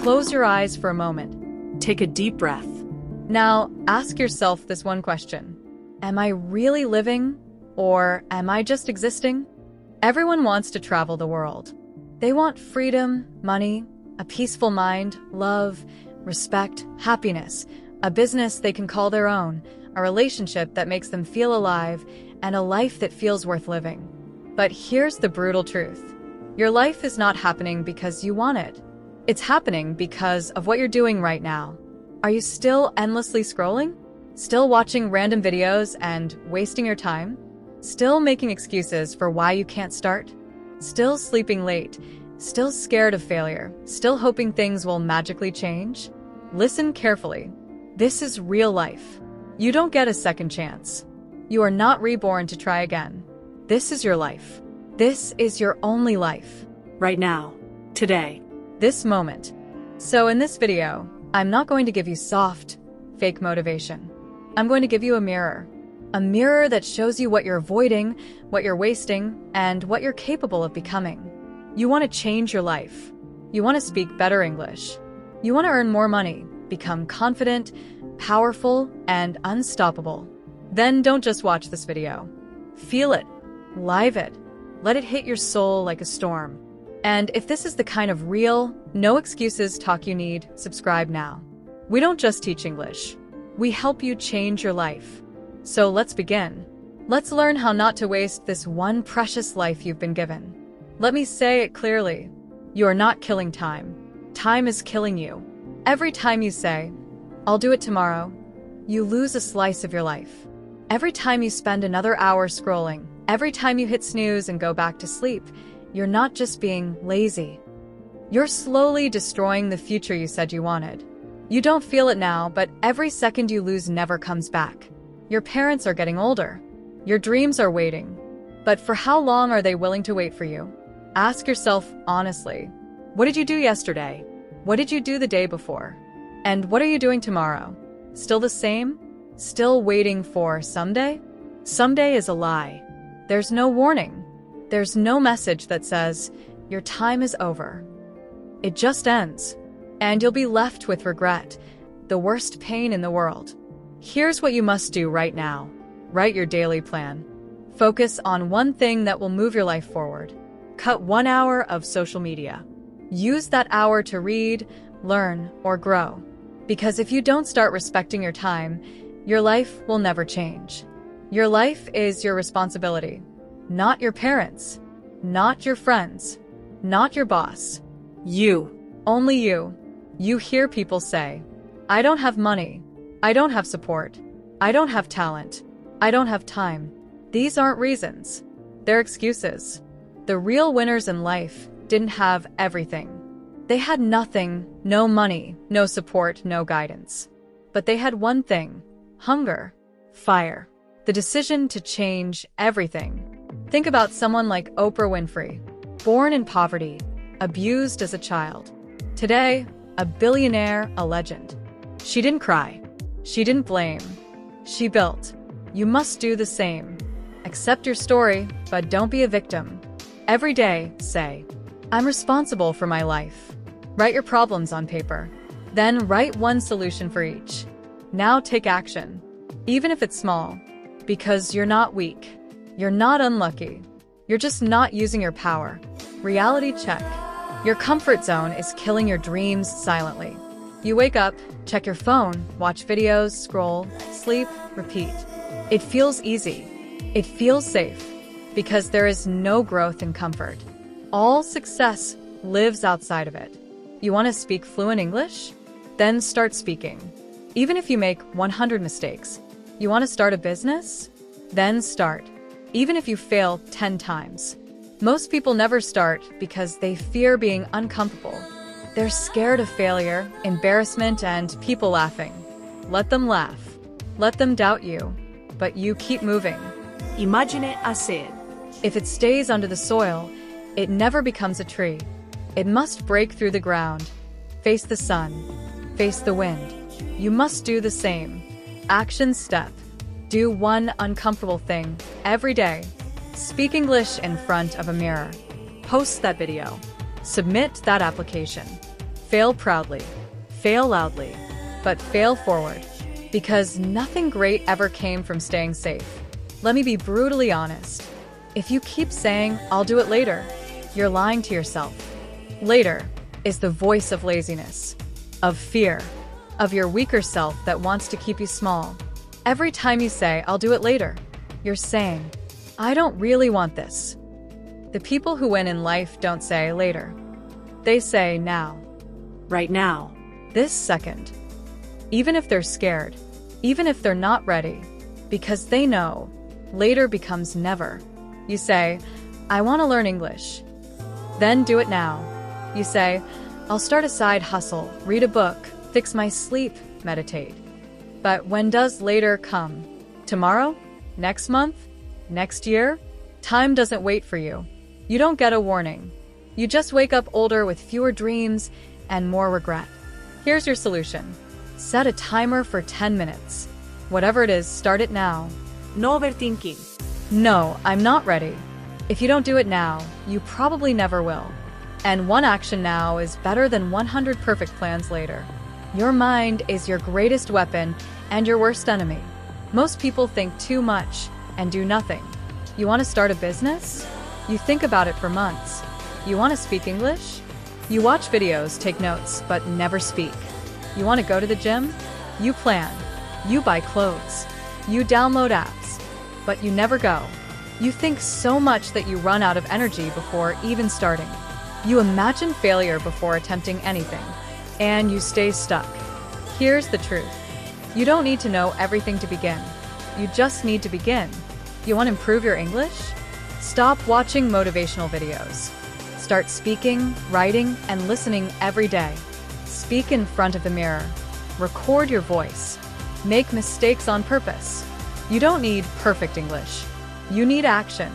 Close your eyes for a moment. Take a deep breath. Now, ask yourself this one question. Am I really living, or am I just existing? Everyone wants to travel the world. They want freedom, money, a peaceful mind, love, respect, happiness, a business they can call their own, a relationship that makes them feel alive, and a life that feels worth living. But here's the brutal truth. Your life is not happening because you want it. It's happening because of what you're doing right now. Are you still endlessly scrolling? Still watching random videos and wasting your time? Still making excuses for why you can't start? Still sleeping late? Still scared of failure? Still hoping things will magically change? Listen carefully. This is real life. You don't get a second chance. You are not reborn to try again. This is your life. This is your only life. Right now. Today. This moment. So in this video, I'm not going to give you soft, fake motivation. I'm going to give you a mirror. A mirror that shows you what you're avoiding, what you're wasting, and what you're capable of becoming. You want to change your life. You want to speak better English. You want to earn more money, become confident, powerful, and unstoppable. Then don't just watch this video. Feel it. Live it. Let it hit your soul like a storm. And if this is the kind of real, no excuses talk you need, subscribe now. We don't just teach English. We help you change your life. So let's begin. Let's learn how not to waste this one precious life you've been given. Let me say it clearly. You are not killing time. Time is killing you. Every time you say, "I'll do it tomorrow," you lose a slice of your life. Every time you spend another hour scrolling, every time you hit snooze and go back to sleep, you're not just being lazy. You're slowly destroying the future you said you wanted. You don't feel it now, but every second you lose never comes back. Your parents are getting older. Your dreams are waiting. But for how long are they willing to wait for you? Ask yourself honestly. What did you do yesterday? What did you do the day before? And what are you doing tomorrow? Still the same? Still waiting for someday? Someday is a lie. There's no warning. There's no message that says, your time is over. It just ends. And you'll be left with regret, the worst pain in the world. Here's what you must do right now. Write your daily plan. Focus on one thing that will move your life forward. Cut 1 hour of social media. Use that hour to read, learn, or grow. Because if you don't start respecting your time, your life will never change. Your life is your responsibility. Not your parents, not your friends, not your boss. You, only you. You hear people say, "I don't have money. I don't have support. I don't have talent. I don't have time." These aren't reasons. They're excuses. The real winners in life didn't have everything. They had nothing, no money, no support, no guidance. But they had one thing: hunger, fire, the decision to change everything. Think about someone like Oprah Winfrey, born in poverty, abused as a child. Today, a billionaire, a legend. She didn't cry. She didn't blame. She built. You must do the same. Accept your story, but don't be a victim. Every day, say, "I'm responsible for my life." Write your problems on paper. Then write one solution for each. Now take action, even if it's small, because you're not weak. You're not unlucky. You're just not using your power. Reality check. Your comfort zone is killing your dreams silently. You wake up, check your phone, watch videos, scroll, sleep, repeat. It feels easy. It feels safe, because there is no growth in comfort. All success lives outside of it. You want to speak fluent English? Then start speaking. Even if you make 100 mistakes. You want to start a business? Then start. Even if you fail 10 times. Most people never start because they fear being uncomfortable. They're scared of failure, embarrassment, and people laughing. Let them laugh. Let them doubt you. But you keep moving. Imagine a seed. If it stays under the soil, it never becomes a tree. It must break through the ground, face the sun, face the wind. You must do the same. Action step. Do one uncomfortable thing every day. Speak English in front of a mirror. Post that video. Submit that application. Fail proudly, fail loudly, but fail forward. Because nothing great ever came from staying safe. Let me be brutally honest. If you keep saying, "I'll do it later," you're lying to yourself. Later is the voice of laziness, of fear, of your weaker self that wants to keep you small. Every time you say, "I'll do it later," you're saying, "I don't really want this." The people who win in life don't say later. They say now. Right now. This second. Even if they're scared, even if they're not ready, because they know later becomes never. You say, "I want to learn English." Then do it now. You say, "I'll start a side hustle, read a book, fix my sleep, meditate." But when does later come? Tomorrow? Next month? Next year? Time doesn't wait for you. You don't get a warning. You just wake up older with fewer dreams and more regret. Here's your solution. Set a timer for 10 minutes. Whatever it is, start it now. No overthinking. No, I'm not ready. If you don't do it now, you probably never will. And one action now is better than 100 perfect plans later. Your mind is your greatest weapon and your worst enemy. Most people think too much and do nothing. You want to start a business? You think about it for months. You want to speak English? You watch videos, take notes, but never speak. You want to go to the gym? You plan. You buy clothes. You download apps. But you never go. You think so much that you run out of energy before even starting. You imagine failure before attempting anything. And you stay stuck. Here's the truth. You don't need to know everything to begin. You just need to begin. You want to improve your English? Stop watching motivational videos. Start speaking, writing, and listening every day. Speak in front of the mirror. Record your voice. Make mistakes on purpose. You don't need perfect English. You need action.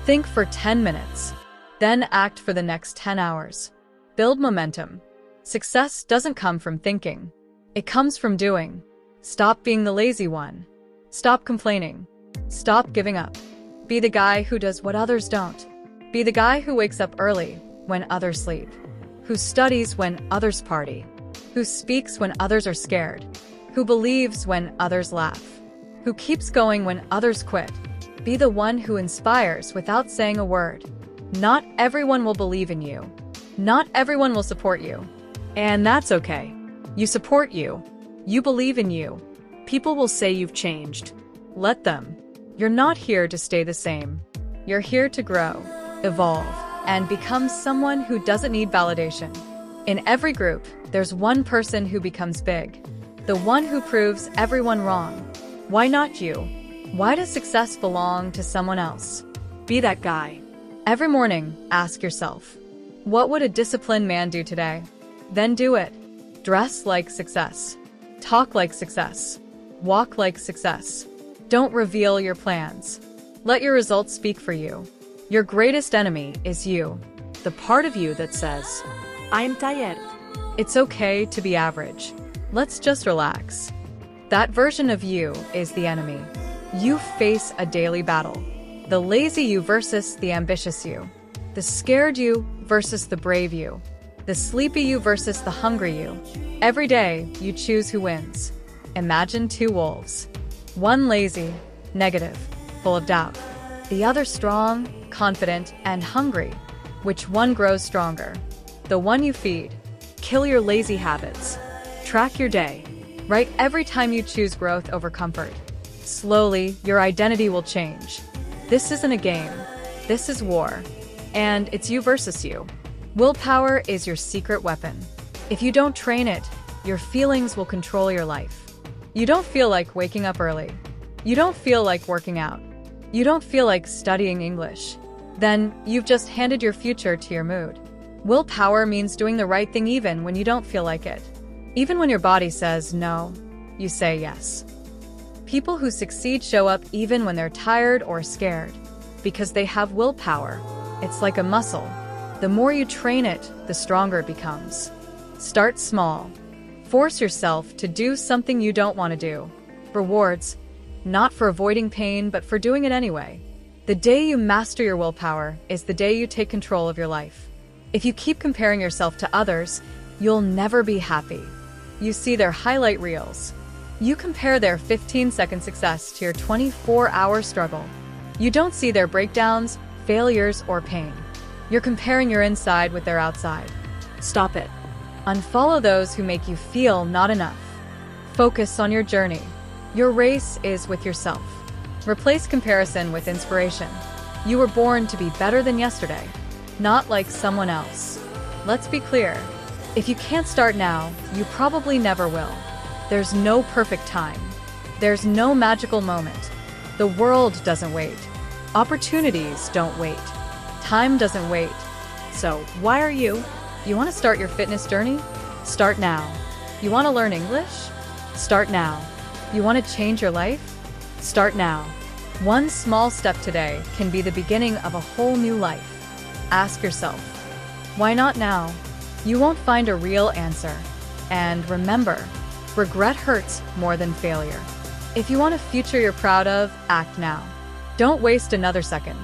Think for 10 minutes. Then act for the next 10 hours. Build momentum. Success doesn't come from thinking. It comes from doing. Stop being the lazy one. Stop complaining. Stop giving up. Be the guy who does what others don't. Be the guy who wakes up early when others sleep. Who studies when others party. Who speaks when others are scared. Who believes when others laugh. Who keeps going when others quit. Be the one who inspires without saying a word. Not everyone will believe in you. Not everyone will support you. And that's okay. You support you. You believe in you. People will say you've changed. Let them. You're not here to stay the same. You're here to grow, evolve, and become someone who doesn't need validation. In every group, there's one person who becomes big. The one who proves everyone wrong. Why not you? Why does success belong to someone else? Be that guy. Every morning, ask yourself, what would a disciplined man do today? Then do it. Dress like success. Talk like success. Walk like success. Don't reveal your plans. Let your results speak for you. Your greatest enemy is you. The part of you that says, I'm tired. It's okay to be average. Let's just relax. That version of you is the enemy. You face a daily battle. The lazy you versus the ambitious you. The scared you versus the brave you. The sleepy you versus the hungry you. Every day, you choose who wins. Imagine two wolves. One lazy, negative, full of doubt. The other strong, confident, and hungry. Which one grows stronger? The one you feed. Kill your lazy habits. Track your day. Write every time you choose growth over comfort. Slowly, your identity will change. This isn't a game. This is war. And it's you versus you. Willpower is your secret weapon. If you don't train it, your feelings will control your life. You don't feel like waking up early. You don't feel like working out. You don't feel like studying English. Then, you've just handed your future to your mood. Willpower means doing the right thing even when you don't feel like it. Even when your body says no, you say yes. People who succeed show up even when they're tired or scared, because they have willpower. It's like a muscle. The more you train it, the stronger it becomes. Start small. Force yourself to do something you don't want to do. Rewards, not for avoiding pain, but for doing it anyway. The day you master your willpower is the day you take control of your life. If you keep comparing yourself to others, you'll never be happy. You see their highlight reels. You compare their 15-second success to your 24-hour struggle. You don't see their breakdowns, failures, or pain. You're comparing your inside with their outside. Stop it. Unfollow those who make you feel not enough. Focus on your journey. Your race is with yourself. Replace comparison with inspiration. You were born to be better than yesterday, not like someone else. Let's be clear. If you can't start now, you probably never will. There's no perfect time. There's no magical moment. The world doesn't wait. Opportunities don't wait. Time doesn't wait. So, why are you? You want to start your fitness journey? Start now. You want to learn English? Start now. You want to change your life? Start now. One small step today can be the beginning of a whole new life. Ask yourself, why not now? You won't find a real answer. And remember, regret hurts more than failure. If you want a future you're proud of, act now. Don't waste another second.